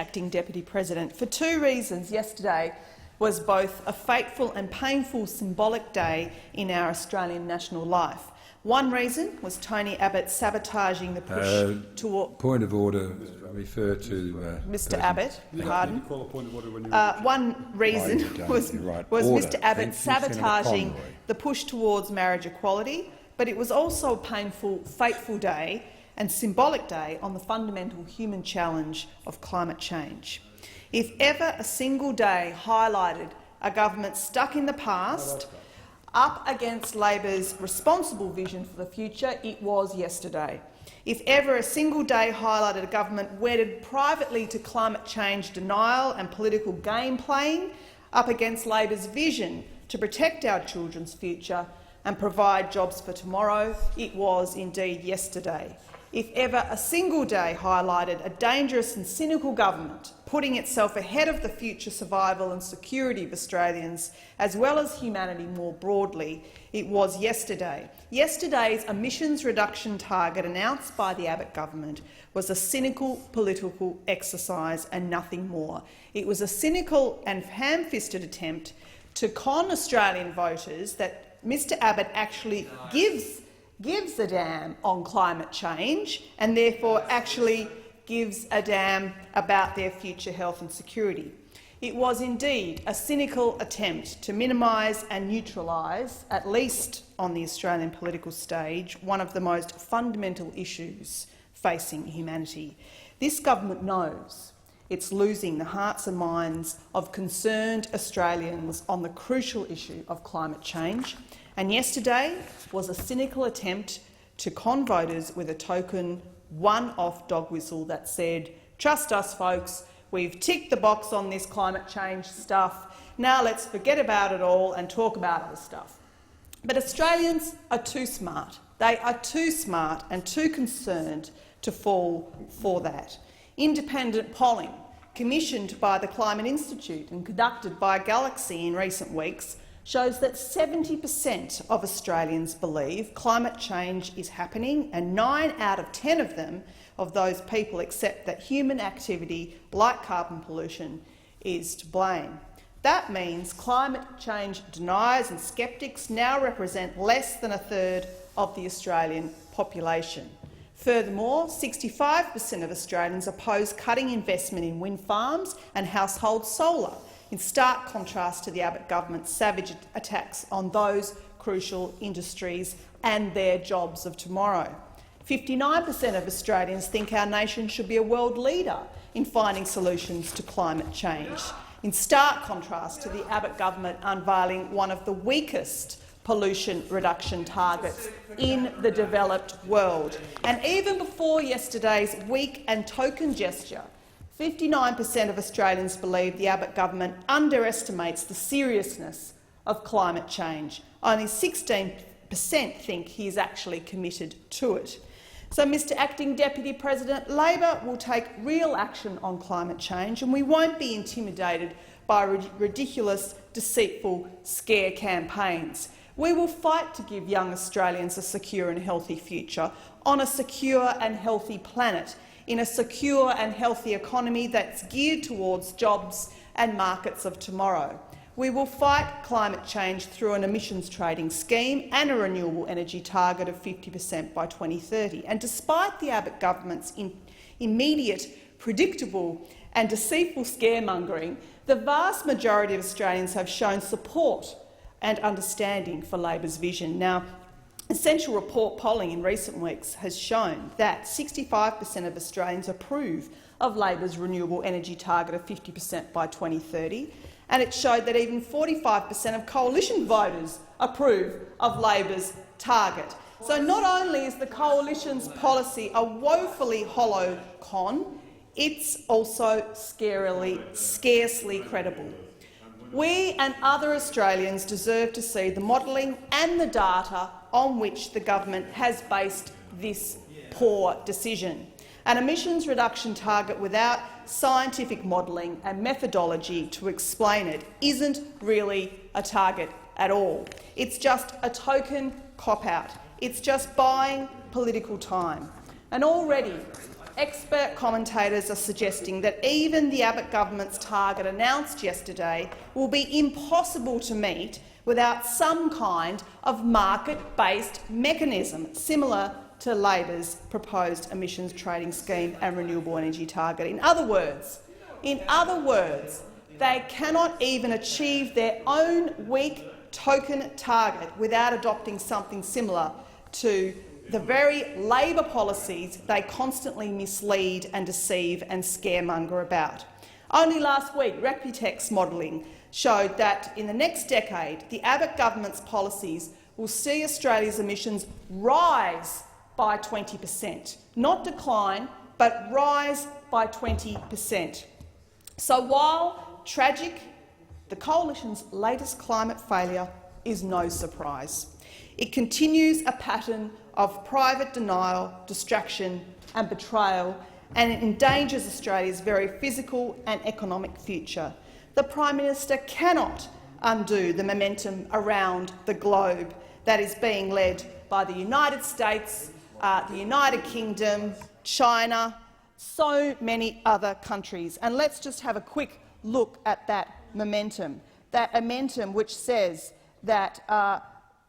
Acting Deputy President. For two reasons, yesterday was both a fateful and painful symbolic day in our Australian national life. One reason was Tony Abbott sabotaging the push toward— Point of order. Refer to Mr. Abbott. Pardon. One reason was Mr. Abbott sabotaging the push towards marriage equality, but it was also a painful, fateful day and symbolic day on the fundamental human challenge of climate change. If ever a single day highlighted a government stuck in the past, up against Labor's responsible vision for the future, it was yesterday. If ever a single day highlighted a government wedded privately to climate change denial and political game playing, up against Labor's vision to protect our children's future and provide jobs for tomorrow, it was indeed yesterday. If ever a single day highlighted a dangerous and cynical government putting itself ahead of the future survival and security of Australians, as well as humanity more broadly, it was yesterday. Yesterday's emissions reduction target announced by the Abbott government was a cynical political exercise and nothing more. It was a cynical and ham-fisted attempt to con Australian voters that Mr. Abbott actually gives a damn on climate change and therefore actually gives a damn about their future health and security. It was indeed a cynical attempt to minimise and neutralise, at least on the Australian political stage, one of the most fundamental issues facing humanity. This government knows it's losing the hearts and minds of concerned Australians on the crucial issue of climate change, and yesterday was a cynical attempt to con voters with a token one-off dog whistle that said, "Trust us, folks, we've ticked the box on this climate change stuff, now let's forget about it all and talk about other stuff." But Australians are too smart. They are too smart and too concerned to fall for that. Independent polling, commissioned by the Climate Institute and conducted by Galaxy in recent weeks, shows that 70% of Australians believe climate change is happening, and 9 out of 10 of those people accept that human activity, like carbon pollution, is to blame. That means climate change deniers and sceptics now represent less than a third of the Australian population. Furthermore, 65% of Australians oppose cutting investment in wind farms and household solar, in stark contrast to the Abbott government's savage attacks on those crucial industries and their jobs of tomorrow. 59% of Australians think our nation should be a world leader in finding solutions to climate change, in stark contrast to the Abbott government unveiling one of the weakest pollution reduction targets in the developed world. And even before yesterday's weak and token gesture, 59% of Australians believe the Abbott government underestimates the seriousness of climate change. Only 16% think he is actually committed to it. So, Mr. Acting Deputy President, Labor will take real action on climate change, and we won't be intimidated by ridiculous, deceitful scare campaigns. We will fight to give young Australians a secure and healthy future on a secure and healthy planet, in a secure and healthy economy that's geared towards jobs and markets of tomorrow. We will fight climate change through an emissions trading scheme and a renewable energy target of 50% by 2030. And despite the Abbott government's immediate, predictable and deceitful scaremongering, the vast majority of Australians have shown support and understanding for Labor's vision. Now, Essential Report polling in recent weeks has shown that 65% of Australians approve of Labor's renewable energy target of 50% by 2030, and it showed that even 45% of coalition voters approve of Labor's target. So not only is the coalition's policy a woefully hollow con, it's also scarcely credible. We and other Australians deserve to see the modelling and the data on which the government has based this poor decision. An emissions reduction target without scientific modelling and methodology to explain it isn't really a target at all. It's just a token cop-out. It's just buying political time. And already, expert commentators are suggesting that even the Abbott government's target announced yesterday will be impossible to meet without some kind of market-based mechanism similar to Labor's proposed emissions trading scheme and renewable energy target. In other words, they cannot even achieve their own weak token target without adopting something similar to the very Labor policies they constantly mislead and deceive and scaremonger about. Only last week, Reputex modelling showed that in the next decade, the Abbott government's policies will see Australia's emissions rise by 20%, not decline, but rise by 20%. So while tragic, the Coalition's latest climate failure is no surprise. It continues a pattern of private denial, distraction and betrayal, and it endangers Australia's very physical and economic future. The Prime Minister cannot undo the momentum around the globe that is being led by the United States, the United Kingdom, China, so many other countries. And let's just have a quick look at that momentum which says that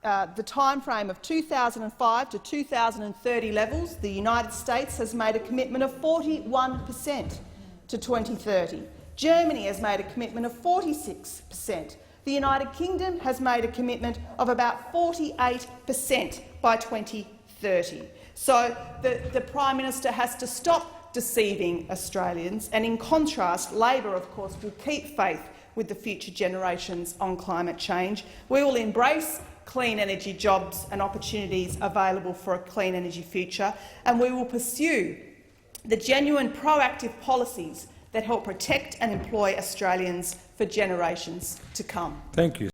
the timeframe of 2005 to 2030 levels, the United States has made a commitment of 41% to 2030. Germany has made a commitment of 46%. The United Kingdom has made a commitment of about 48% by 2030. So the Prime Minister has to stop deceiving Australians, and in contrast, Labor, of course, will keep faith with the future generations on climate change. We will embrace clean energy jobs and opportunities available for a clean energy future, and we will pursue the genuine proactive policies that help protect and employ Australians for generations to come. Thank you.